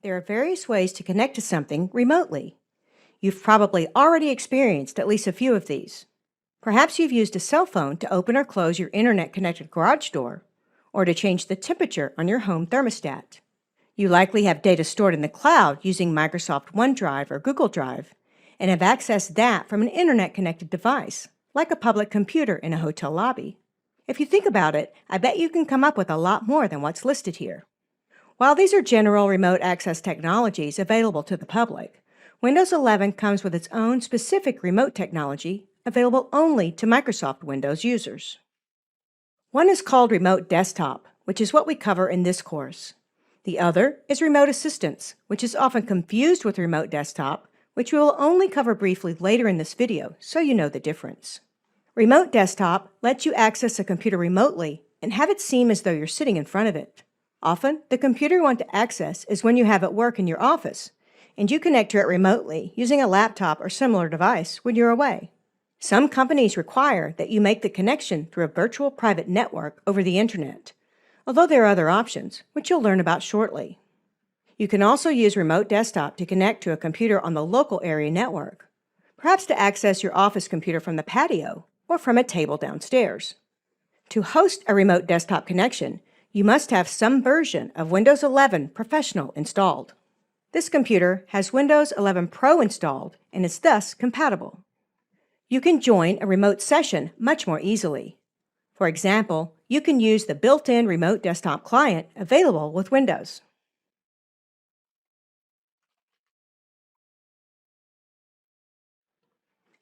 There are various ways to connect to something remotely. You've probably already experienced at least a few of these. Perhaps you've used a cell phone to open or close your internet-connected garage door, or to change the temperature on your home thermostat. You likely have data stored in the cloud using Microsoft OneDrive or Google Drive, and have accessed that from an internet-connected device, like a public computer in a hotel lobby. If you think about it, I bet you can come up with a lot more than what's listed here. While these are general remote access technologies available to the public, Windows 11 comes with its own specific remote technology available only to Microsoft Windows users. One is called Remote Desktop, which is what we cover in this course. The other is Remote Assistance, which is often confused with Remote Desktop, which we will only cover briefly later in this video, so you know the difference. Remote Desktop lets you access a computer remotely and have it seem as though you're sitting in front of it. Often, the computer you want to access is when you have it work in your office, and you connect to it remotely using a laptop or similar device when you're away. Some companies require that you make the connection through a virtual private network over the internet, although there are other options, which you'll learn about shortly. You can also use Remote Desktop to connect to a computer on the local area network, perhaps to access your office computer from the patio or from a table downstairs. To host a remote desktop connection, you must have some version of Windows 11 Professional installed. This computer has Windows 11 Pro installed and is thus compatible. You can join a remote session much more easily. For example, you can use the built-in remote desktop client available with Windows.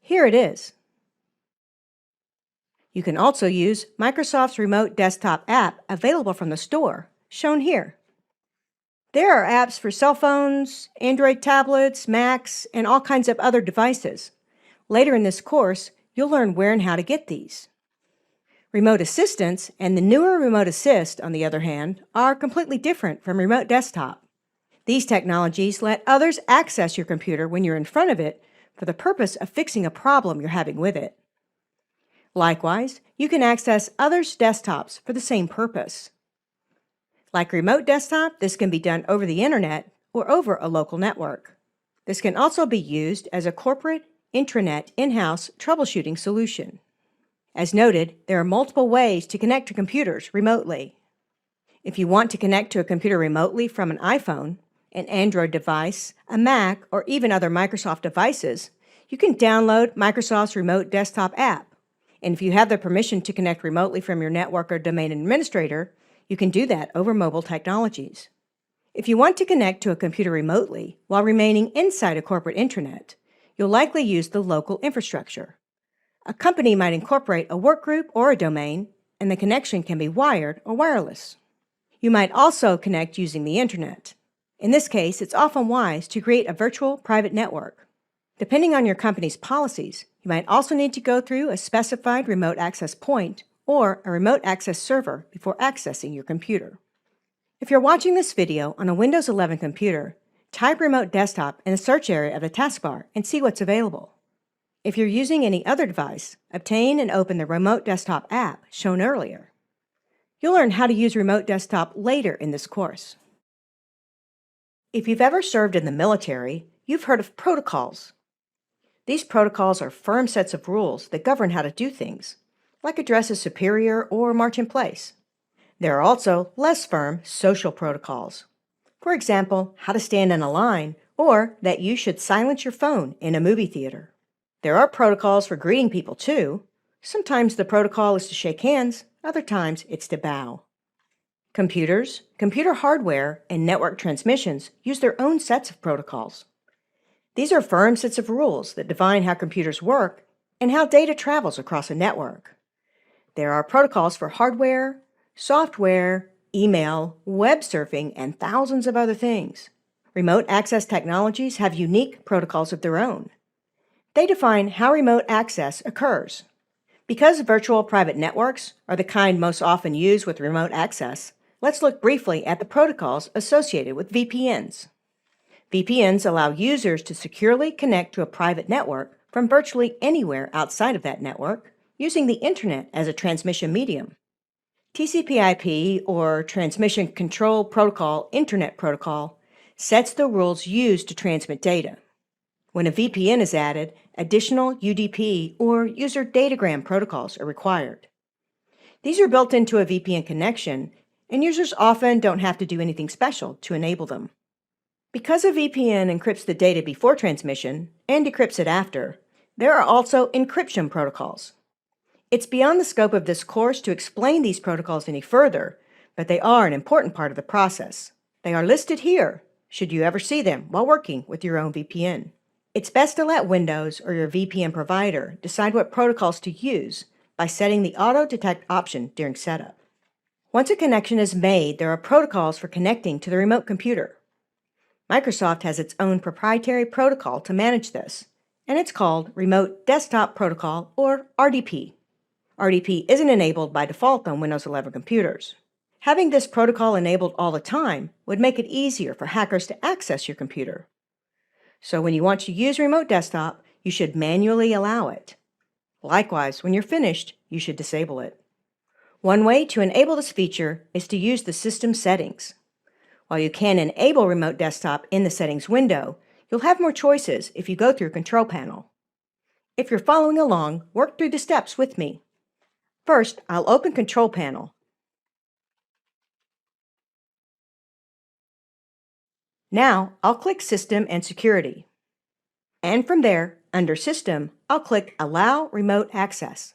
Here it is. You can also use Microsoft's Remote Desktop app available from the store, shown here. There are apps for cell phones, Android tablets, Macs, and all kinds of other devices. Later in this course, you'll learn where and how to get these. Remote Assistance and the newer Remote Assist, on the other hand, are completely different from Remote Desktop. These technologies let others access your computer when you're in front of it for the purpose of fixing a problem you're having with it. Likewise, you can access others' desktops for the same purpose. Like Remote Desktop, this can be done over the internet or over a local network. This can also be used as a corporate intranet in-house troubleshooting solution. As noted, there are multiple ways to connect to computers remotely. If you want to connect to a computer remotely from an iPhone, an Android device, a Mac, or even other Microsoft devices, you can download Microsoft's Remote Desktop app. And if you have the permission to connect remotely from your network or domain administrator, you can do that over mobile technologies. If you want to connect to a computer remotely while remaining inside a corporate intranet, you'll likely use the local infrastructure. A company might incorporate a workgroup or a domain, and the connection can be wired or wireless. You might also connect using the internet. In this case, it's often wise to create a virtual private network. Depending on your company's policies, you might also need to go through a specified remote access point or a remote access server before accessing your computer. If you're watching this video on a Windows 11 computer, type Remote Desktop in the search area of the taskbar and see what's available. If you're using any other device, obtain and open the Remote Desktop app shown earlier. You'll learn how to use Remote Desktop later in this course. If you've ever served in the military, you've heard of protocols. These protocols are firm sets of rules that govern how to do things, like address a superior or march in place. There are also less firm social protocols. For example, how to stand in a line, or that you should silence your phone in a movie theater. There are protocols for greeting people too. Sometimes the protocol is to shake hands, other times it's to bow. Computers, computer hardware, and network transmissions use their own sets of protocols. These are firm sets of rules that define how computers work and how data travels across a network. There are protocols for hardware, software, email, web surfing, and thousands of other things. Remote access technologies have unique protocols of their own. They define how remote access occurs. Because virtual private networks are the kind most often used with remote access, let's look briefly at the protocols associated with VPNs. VPNs allow users to securely connect to a private network from virtually anywhere outside of that network, using the internet as a transmission medium. TCP/IP, or Transmission Control Protocol Internet Protocol, sets the rules used to transmit data. When a VPN is added, additional UDP or user datagram protocols are required. These are built into a VPN connection, and users often don't have to do anything special to enable them. Because a VPN encrypts the data before transmission and decrypts it after, there are also encryption protocols. It's beyond the scope of this course to explain these protocols any further, but they are an important part of the process. They are listed here, should you ever see them while working with your own VPN. It's best to let Windows or your VPN provider decide what protocols to use by setting the Auto Detect option during setup. Once a connection is made, there are protocols for connecting to the remote computer. Microsoft has its own proprietary protocol to manage this, and it's called Remote Desktop Protocol, or RDP. RDP isn't enabled by default on Windows 11 computers. Having this protocol enabled all the time would make it easier for hackers to access your computer. So when you want to use Remote Desktop, you should manually allow it. Likewise, when you're finished, you should disable it. One way to enable this feature is to use the System Settings. While you can enable Remote Desktop in the Settings window, you'll have more choices if you go through Control Panel. If you're following along, work through the steps with me. First, I'll open Control Panel. Now, I'll click System and Security. And from there, under System, I'll click Allow Remote Access.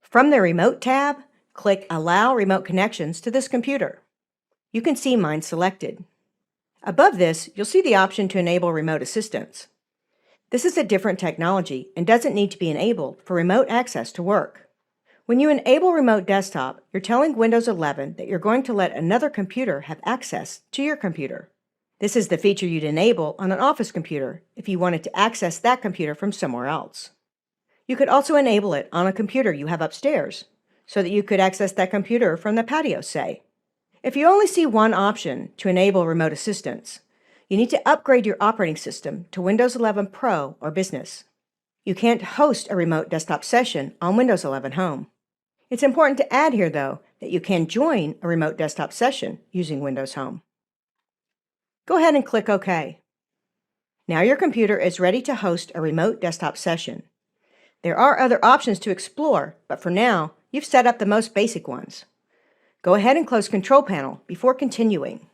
From the Remote tab, click Allow Remote Connections to this computer. You can see mine selected. Above this, you'll see the option to enable remote assistance. This is a different technology and doesn't need to be enabled for remote access to work. When you enable Remote Desktop, you're telling Windows 11 that you're going to let another computer have access to your computer. This is the feature you'd enable on an office computer if you wanted to access that computer from somewhere else. You could also enable it on a computer you have upstairs, so that you could access that computer from the patio, say. If you only see one option to enable remote assistance, you need to upgrade your operating system to Windows 11 Pro or Business. You can't host a remote desktop session on Windows 11 Home. It's important to add here, though, that you can join a remote desktop session using Windows Home. Go ahead and click OK. Now your computer is ready to host a remote desktop session. There are other options to explore, but for now, you've set up the most basic ones. Go ahead and close Control Panel before continuing.